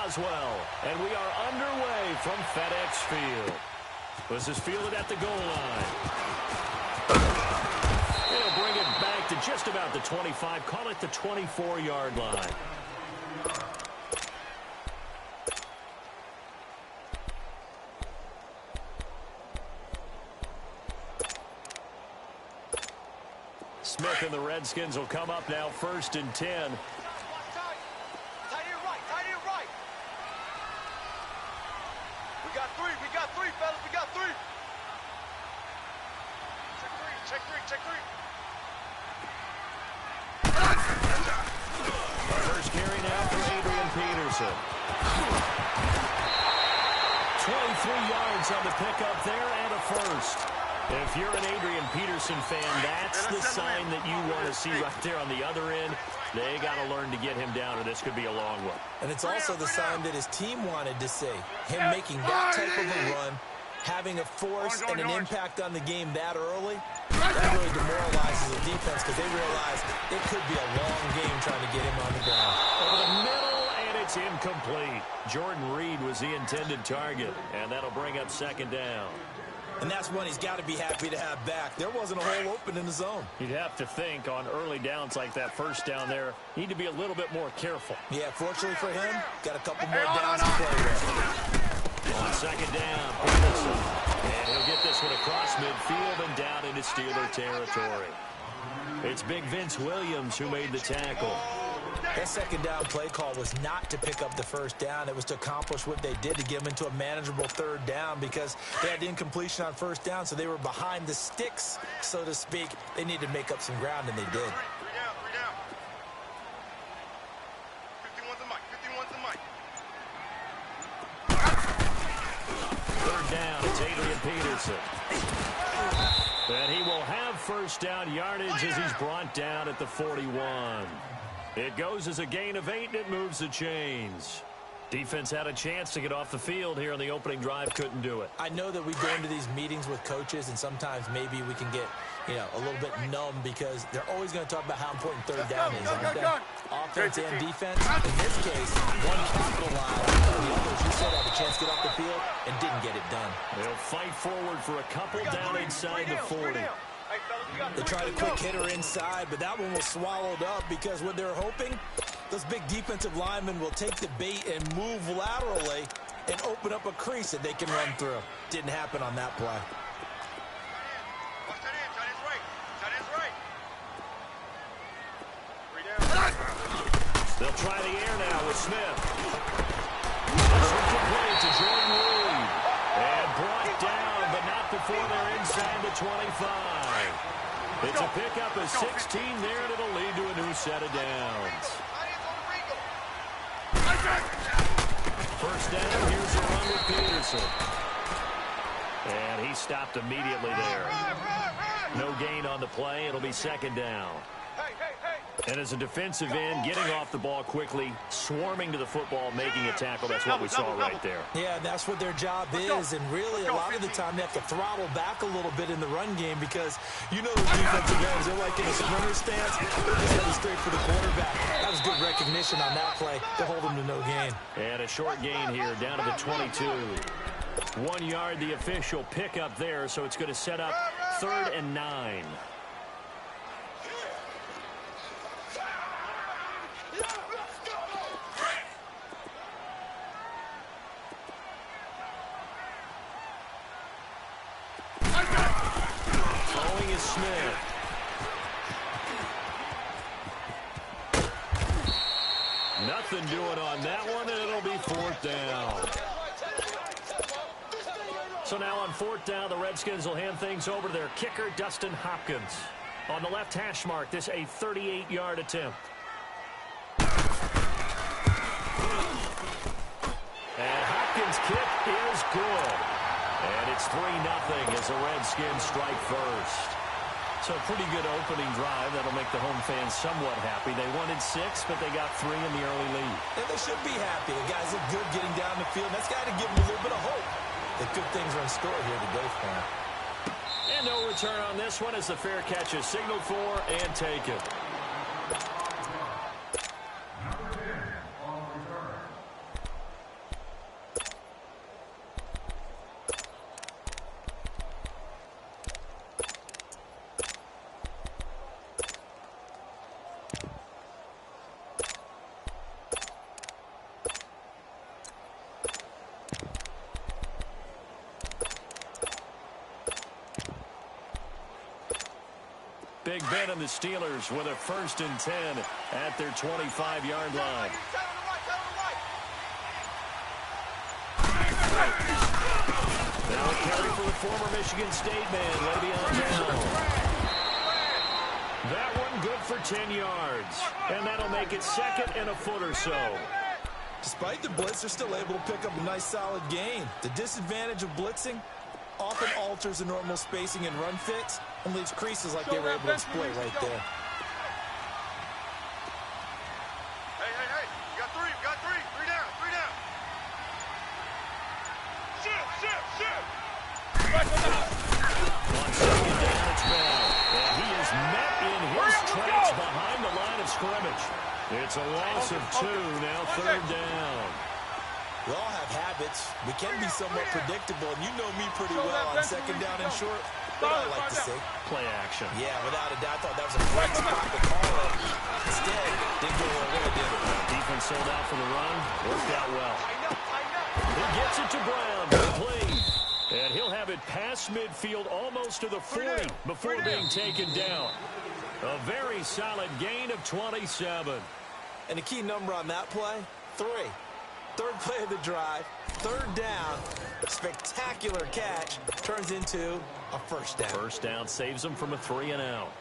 Boswell. And we are underway from FedEx Field. This is fielded at the goal line. They'll bring it back to just about the 25. Call it the 24-yard line. Smith and the Redskins will come up now, 1st and 10. We got three, fellas. We got three. Check three. First carry now for Adrian Peterson. 23 yards on the pickup there and a first. If you're an Adrian Peterson fan, that's the sign that you want to see right there on the other end. They got to learn to get him down, or this could be a long one. And it's also the sign that his team wanted to see. Him making that type of a run, having a force and an impact on the game that early, that really demoralizes the defense because they realize it could be a long game trying to get him on the ground. Over the middle, and it's incomplete. Jordan Reed was the intended target, and that'll bring up 2nd down. And that's one he's got to be happy to have back. There wasn't a hole open in the zone. You'd have to think on early downs like that, first down there, need to be a little bit more careful. Yeah, fortunately for him, got a couple more downs to play with. On 2nd down, Peterson. And he'll get this one across midfield and down into Steeler territory. It's Big Vince Williams who made the tackle. That 2nd down play call was not to pick up the 1st down. It was to accomplish what they did, to get them into a manageable 3rd down because they had incompletion on 1st down, so they were behind the sticks, so to speak. They needed to make up some ground, and they did. 3 down. 51's the mic. 3rd down, it's Adrian Peterson. And he will have 1st down yardage as he's brought down at the 41. It goes as a gain of 8, and it moves the chains. Defense had a chance to get off the field here on the opening drive, couldn't do it. I know that we go into these meetings with coaches, and sometimes maybe we can get, a little bit numb because they're always going to talk about how important 3rd down is. Offense and defense. In this case, one capitalized. The others, you said, had a chance to get off the field and didn't get it done. They'll fight forward for a couple down inside the 40. They tried a quick hitter inside, but that one was swallowed up because what they're hoping, those big defensive linemen will take the bait and move laterally and open up a crease that they can run through. Didn't happen on that play. They'll try the air now with Smith. This one complete to Jordan Reed. And brought down, but not before they're inside the 25. It's a pickup of 16 there, and it'll lead to a new set of downs. 1st down, here's a run with Peterson. And he stopped immediately there. No gain on the play. It'll be 2nd down. And as a defensive end, getting off the ball quickly, swarming to the football, making a tackle, that's what we saw right there. Yeah, that's what their job is, and really a lot of the time they have to throttle back a little bit in the run game because those defensive ends, they're like in a sprinter stance, they're just heading straight for the quarterback. That was good recognition on that play to hold them to no gain. And a short gain here, down to the 22. 1 yard, the official pickup there, so it's going to set up 3rd and 9. Throwing is Smith. Nothing doing on that one, and it'll be 4th down. So now on 4th down, the Redskins will hand things over to their kicker, Dustin Hopkins. On the left hash mark, this a 38-yard attempt. And Hopkins' kick is good. And it's 3-0 as the Redskins strike first. So a pretty good opening drive. That'll make the home fans somewhat happy. They wanted 6, but they got 3 in the early lead. And they should be happy. The guys look good getting down the field. That's got to give them a little bit of hope that good things are in store here today for them. And no return on this one as the fair catch is signaled for and taken. Big Ben and the Steelers with a 1st and 10 at their 25-yard line. Now a carry for the former Michigan State man, Le'Veon Bell. That one good for 10 yards. And that'll make it 2nd and a foot or so. Despite the blitz, they're still able to pick up a nice solid gain. The disadvantage of blitzing often alters the normal spacing and run fits and leaves creases like they were able to exploit right there. Hey, you got three, three down. Shift. On 2nd down, it's Bell. And he is met in his tracks behind the line of scrimmage. It's a loss of 2, now 3rd down. We all have habits. We can be somewhat predictable, and you know me pretty well on 2nd down and short. What I like to say. Play action. Yeah, without a doubt, I thought that was a great spot to call it. Instead, didn't go where I really did it. Defense sold out for the run. Worked out well. He gets it to Brown. Complete. And he'll have it past midfield almost to the 40 before being taken down. A very solid gain of 27. And the key number on that play, 3. 3rd play of the drive, 3rd down, spectacular catch, turns into a 1st down. 1st down saves them from a 3 and out.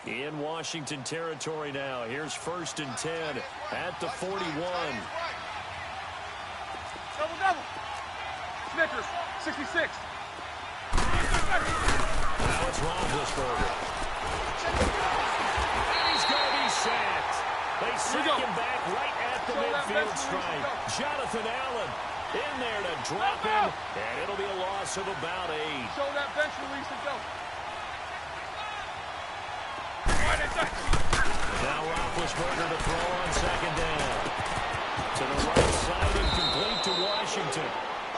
In Washington territory now. Here's 1st and 10 at the 41. Double. Snickers, 66. Now it's Roethlisberger. And he's going to be sacked. They sack him back right at the midfield stripe. Jonathan Allen in there to drop him, and it'll be a loss of about 8. Show that bench release and go. Now Roethlisberger to throw on 2nd down. To the right side and complete to Washington.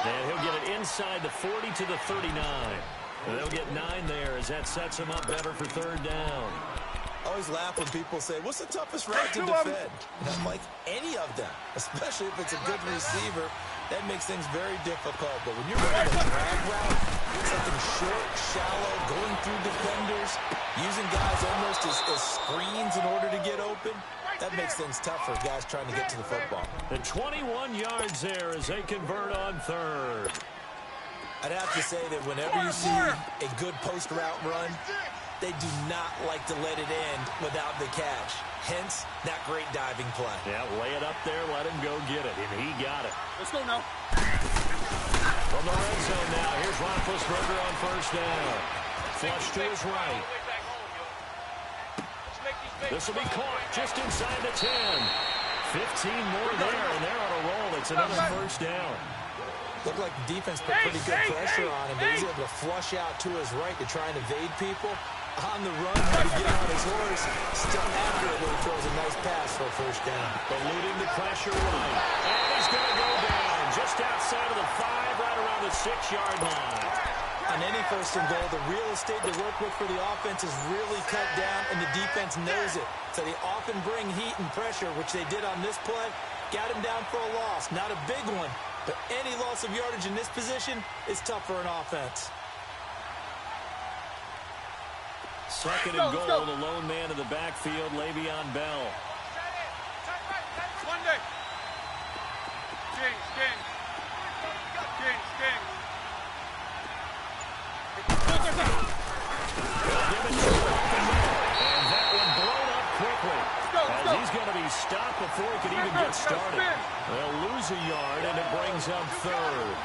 And he'll get it inside the 40 to the 39. And they'll get 9 there as that sets him up better for 3rd down. I always laugh when people say, what's the toughest route to defend? And I'm like, any of them, especially if it's a good receiver. That makes things very difficult. But when you're running a drag route, something short, shallow, going through defenders, using guys almost as screens in order to get open, that makes things tough for guys trying to get to the football. The 21 yards there as they convert on 3rd. I'd have to say that whenever you see a good post route run, they do not like to let it end without the catch. Hence, that great diving play. Yeah, lay it up there, let him go get it, and he got it. Let's go now. From the red zone now, here's Roethlisberger on 1st down. Flush to his right. This will be caught just inside the 10. 15 more there, and they're on a roll. It's another 1st down. Looked like the defense put pretty good pressure on him, but he's able to flush out to his right to try and evade people. On the run, when he get on his horse, still accurately throws a nice pass for a 1st down. Eluding the pressure right. And he's going to go down just outside of the 5, right around the 6-yard line. On any 1st and goal, the real estate to work with for the offense is really cut down, and the defense knows it. So they often bring heat and pressure, which they did on this play. Got him down for a loss. Not a big one, but any loss of yardage in this position is tough for an offense. 2nd and goal, the lone man in the backfield, Le'Veon Bell. Monday. King. They'll give it to him up the middle, and that one blown up quickly. As he's going to be stopped before he could even get started. They'll lose a yard, and it brings up 3rd.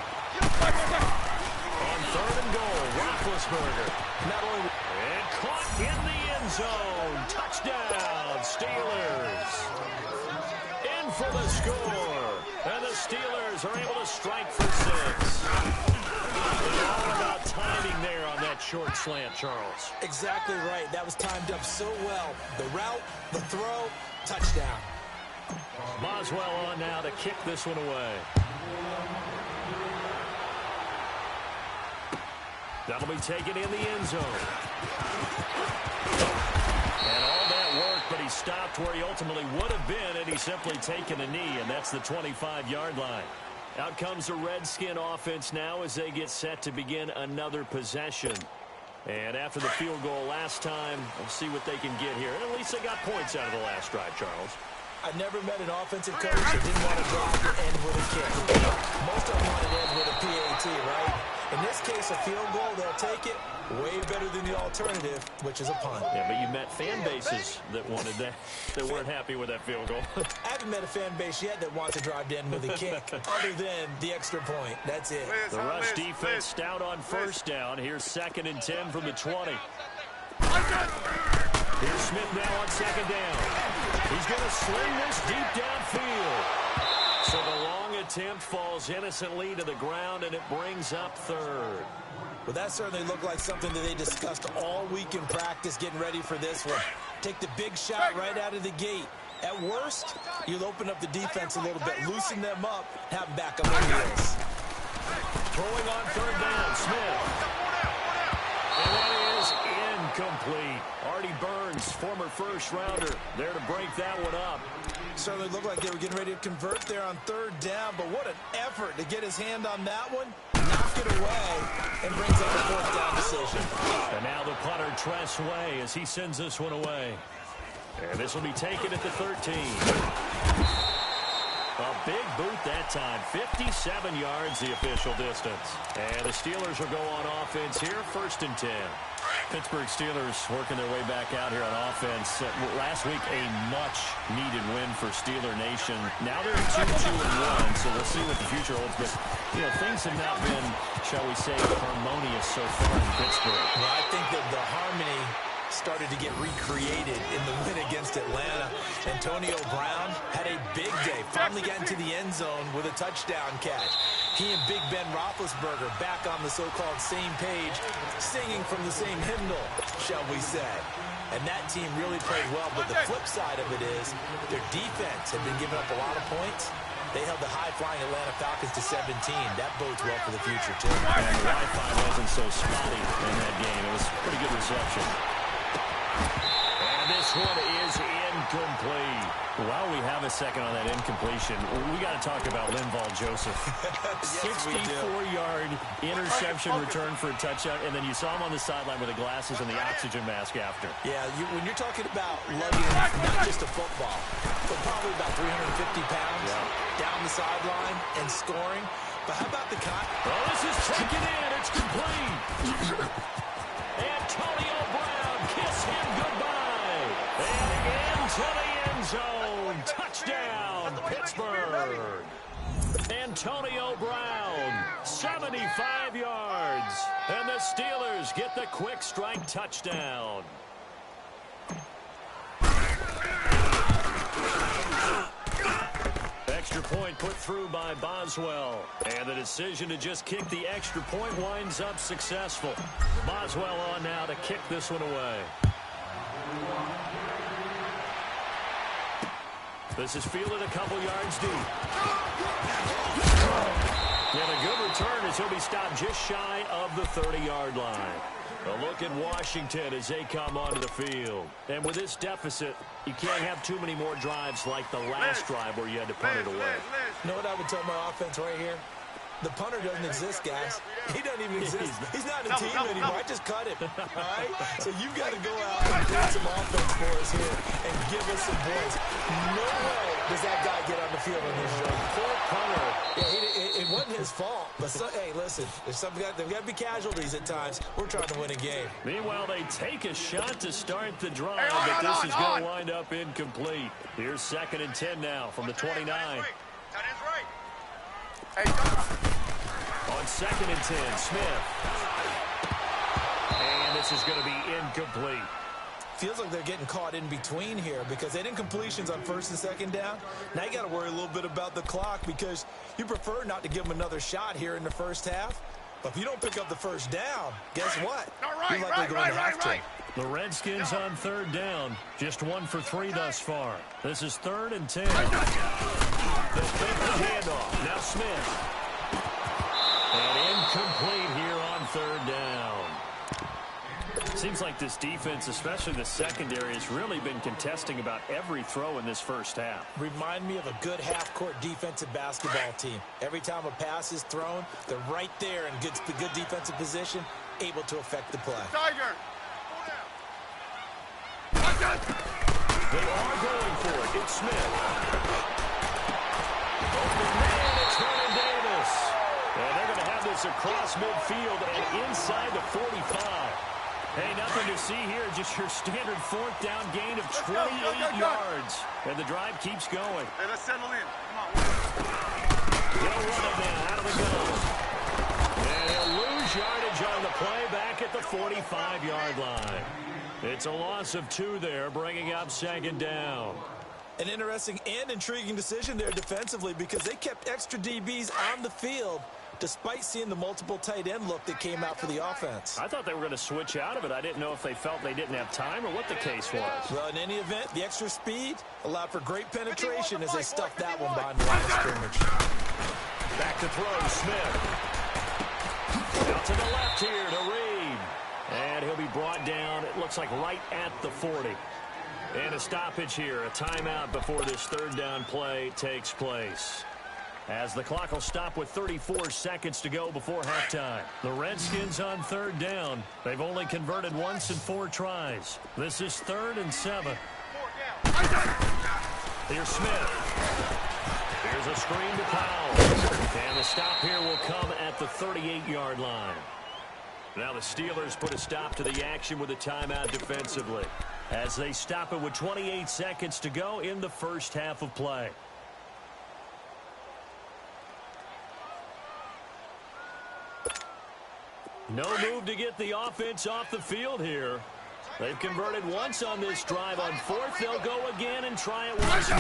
On 3rd and goal, Roethlisberger. Not only and caught in the end zone. Touchdown, Steelers. In for the score. And the Steelers are able to strike for 6. All about timing there on that short slant, Charles. exactly right. That was timed up so well. The route, the throw, touchdown. Boswell on now to kick this one away. That'll be taken in the end zone. And all that work, but he stopped where he ultimately would have been, and he's simply taken a knee, and that's the 25-yard line. Out comes the Redskin offense now as they get set to begin another possession. And after the field goal last time, we'll see what they can get here. And at least they got points out of the last drive, Charles. I never met an offensive coach that didn't want to drive to end with a kick. Most of them want to end with a PAT, right? In this case, a field goal, they'll take it. Way better than the alternative, which is a punt. Yeah, but you met fan bases that wanted that, that weren't happy with that field goal. I haven't met a fan base yet that wants to drive to end with a kick, other than the extra point. That's it. The rush defense stout on first down. Here's 2nd and 10 from the 20. Here's Smith now on 2nd down. He's going to sling this deep downfield. So the long attempt falls innocently to the ground, and it brings up 3rd. Well, that certainly looked like something that they discussed all week in practice getting ready for this one. Take the big shot right out of the gate. At worst, you'll open up the defense a little bit, loosen them up, have them back up on heels. Throwing on 3rd down, Smith. And that is incomplete. Artie Burns, former first-rounder, there to break that one up. Certainly looked like they were getting ready to convert there on 3rd down, but what an effort to get his hand on that one, knock it away, and brings up a 4th down decision. And now the punter, Tress Way, as he sends this one away. And this will be taken at the 13. A big boot that time, 57 yards the official distance. And the Steelers will go on offense here, 1st and 10. Pittsburgh Steelers working their way back out here on offense. Last week, a much-needed win for Steeler Nation. Now they're 2-2-1, so we'll see what the future holds. But, you know, things have not been, shall we say, harmonious so far in Pittsburgh. Well, I think that the harmony started to get recreated in the win against Atlanta. Antonio Brown had a big day, finally got into the end zone with a touchdown catch. He and Big Ben Roethlisberger back on the so-called same page, singing from the same hymnal, shall we say. And that team really played well, but the flip side of it is their defense had been giving up a lot of points. They held the high-flying Atlanta Falcons to 17. That bodes well for the future, too. And the Wi-Fi wasn't so spotty in that game. It was pretty good reception. And this one is incomplete. While we have a second on that incompletion, we got to talk about Linval Joseph. 64-yard interception return for a touchdown, and then you saw him on the sideline with the glasses and the oxygen mask after. Yeah, when you're talking about lugging not just a football, but probably about 350 pounds down the sideline and scoring. But how about the Oh, this is taken in. It's complete. Antonio Brown, kiss him goodbye. And into the end zone. Touchdown, Pittsburgh. Antonio Brown, 75 yards. And the Steelers get the quick strike touchdown. Extra point put through by Boswell. And the decision to just kick the extra point winds up successful. Boswell on now to kick this one away. This is fielded a couple yards deep. And a good return as he'll be stopped just shy of the 30-yard line. A look at Washington as they come onto the field. And with this deficit, you can't have too many more drives like the last drive where you had to punt it away. You know what I would tell my offense right here? The punter doesn't exist, guys. He doesn't even exist. He's not in the team anymore. I just cut him. All right? So you've got to go out and create some offense for us here and give us some points. No way does that guy get on the field on this show. Poor punter. Yeah, it wasn't his fault. But, hey, listen, there's got to be casualties at times. We're trying to win a game. Meanwhile, they take a shot to start the drive, but this is going to wind up incomplete. Here's 2nd and 10 now from the 29. On 2nd and 10, Smith. And this is going to be incomplete. Feels like they're getting caught in between here because they didn't completions on 1st and 2nd down. Now you got to worry a little bit about the clock because you prefer not to give them another shot here in the first half. But if you don't pick up the 1st down, guess what? You're likely going to have to. The Redskins on 3rd down. Just 1 for 3 thus far. This is 3rd and 10. The handoff. Now Smith. And incomplete here on 3rd down. Seems like this defense, especially the secondary, has really been contesting about every throw in this first half. Remind me of a good half-court defensive basketball team. Every time a pass is thrown, they're right there in good defensive position, able to affect the play. Tiger. They are going for it. It's Smith. Open man, it's Vernon Davis. And they're going to have this across midfield and inside the 45. Hey, nothing to see here, just your standard fourth down gain of 28 yards. And the drive keeps going. Hey, let's settle in. Come on. They'll run it now out of the gun. And he'll lose yardage on the play back at the 45-yard line. It's a loss of 2 there, bringing up second down. An interesting and intriguing decision there defensively because they kept extra DBs on the field despite seeing the multiple tight end look that came out for the offense. I thought they were going to switch out of it. I didn't know if they felt they didn't have time or what the case was. Well, in any event, the extra speed allowed for great penetration as they stuffed that one behind the line of scrimmage. Back to throw, Smith. Out to the left here to Reed. And he'll be brought down, it looks like right at the 40. And a stoppage here, a timeout before this third down play takes place. As the clock will stop with 34 seconds to go before halftime. The Redskins on third down. They've only converted once in 4 tries. This is 3rd and 7. Here's Smith. Here's a screen to Powell. And the stop here will come at the 38-yard line. Now the Steelers put a stop to the action with a timeout defensively as they stop it with 28 seconds to go in the first half of play. No move to get the offense off the field here. They've converted once on this drive. On 4th, they'll go again and try it once more.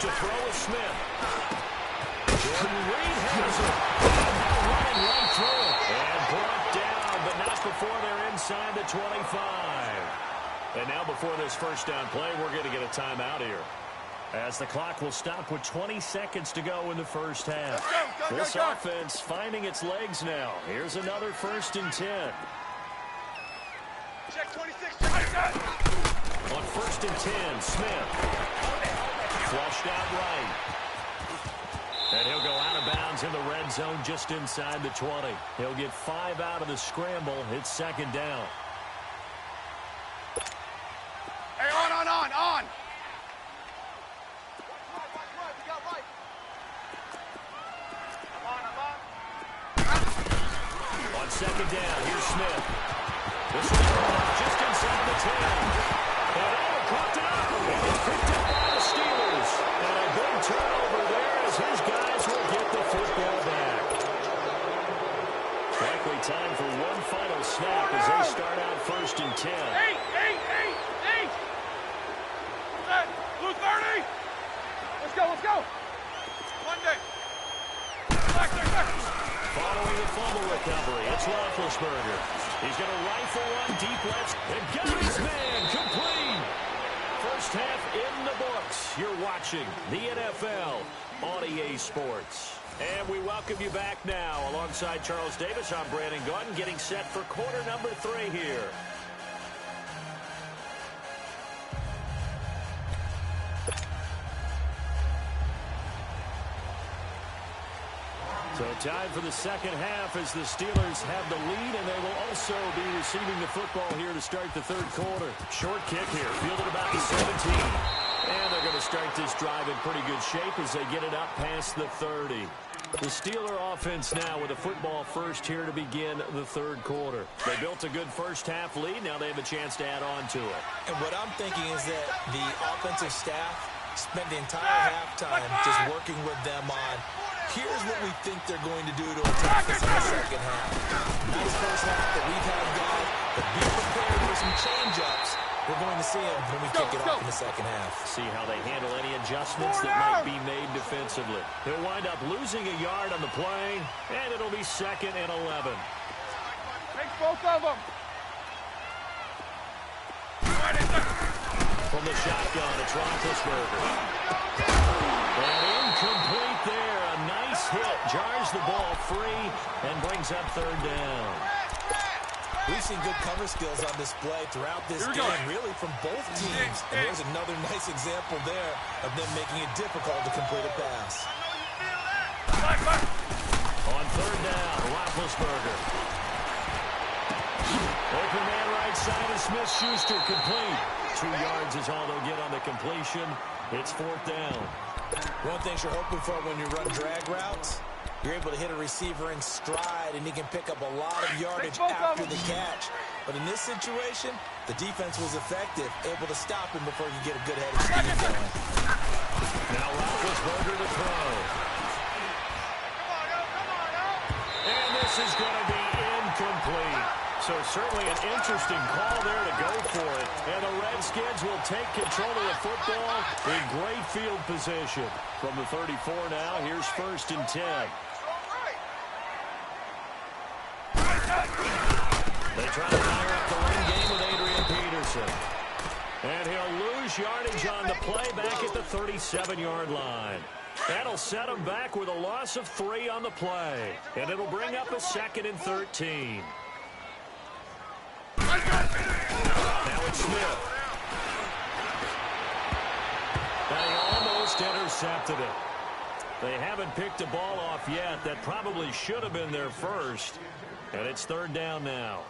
To throw is Smith. Jordan Reed has it. Running right through it. And brought down, but not before they're inside the 25. And now before this first down play, we're going to get a timeout here, as the clock will stop with 20 seconds to go in the first half. This offense finding its legs now. Here's another 1st and 10. Check 26. On 1st and 10, Smith. Flushed out right. And he'll go out of bounds in the red zone just inside the 20. He'll get 5 out of the scramble. It's 2nd down. Hey, on. On 2nd down, here's Smith. This is just inside the 10. And caught it up. And it's picked up by the Steelers. And a big turnover there as his guys will get the football back. Likely time for one final snap as they start out 1st and 10. Eight. Set. Blue 30. Let's go. Monday. Following the fumble recovery, it's Roethlisberger. He's going to rifle one deep left and got his man complete. First half in the books. You're watching the NFL on EA Sports. And we welcome you back now. Alongside Charles Davis, I'm Brandon Gordon, getting set for quarter number 3 here. So time for the second half as the Steelers have the lead, and they will also be receiving the football here to start the third quarter. Short kick here, fielded about the 17. And they're going to start this drive in pretty good shape as they get it up past the 30. The Steeler offense now with a football first here to begin the third quarter. They built a good first half lead. Now they have a chance to add on to it. And what I'm thinking is that the offensive staff spent the entire halftime just working with them on, here's what we think they're going to do to attack us in the second half. Nice first half that we've had gone, but be prepared for some change-ups. We're going to see them when we kick it off in the second half. See how they handle any adjustments that might be made defensively. He'll wind up losing a yard on the play, and it'll be 2nd and 11. Take both of them. From the shotgun, it's Roethlisberger. And incomplete there. A nice hit. Jars the ball free and brings up 3rd down. We've seen good cover skills on display throughout this game, really from both teams. And there's another nice example there of them making it difficult to complete a pass. On third down, Roethlisberger. Open man right side of Smith-Schuster, complete. 2 yards is all they'll get on the completion. It's fourth down. One thing you're hoping for when you run drag routes, you're able to hit a receiver in stride, and he can pick up a lot of yardage after the catch. But in this situation, the defense was effective, able to stop him before he could get a good head of steam going. Now Roethlisberger to throw. And this is going to be incomplete. So certainly an interesting call there to go for it. And the Redskins will take control of the football in great field position. From the 34 now, here's 1st and 10. They try to fire up the run game with Adrian Peterson. And he'll lose yardage on the play back at the 37-yard line. That'll set him back with a loss of 3 on the play. And it'll bring up a 2nd and 13. Now it's Smith. They almost intercepted it. They haven't picked a ball off yet. That probably should have been their first. And it's 3rd down now.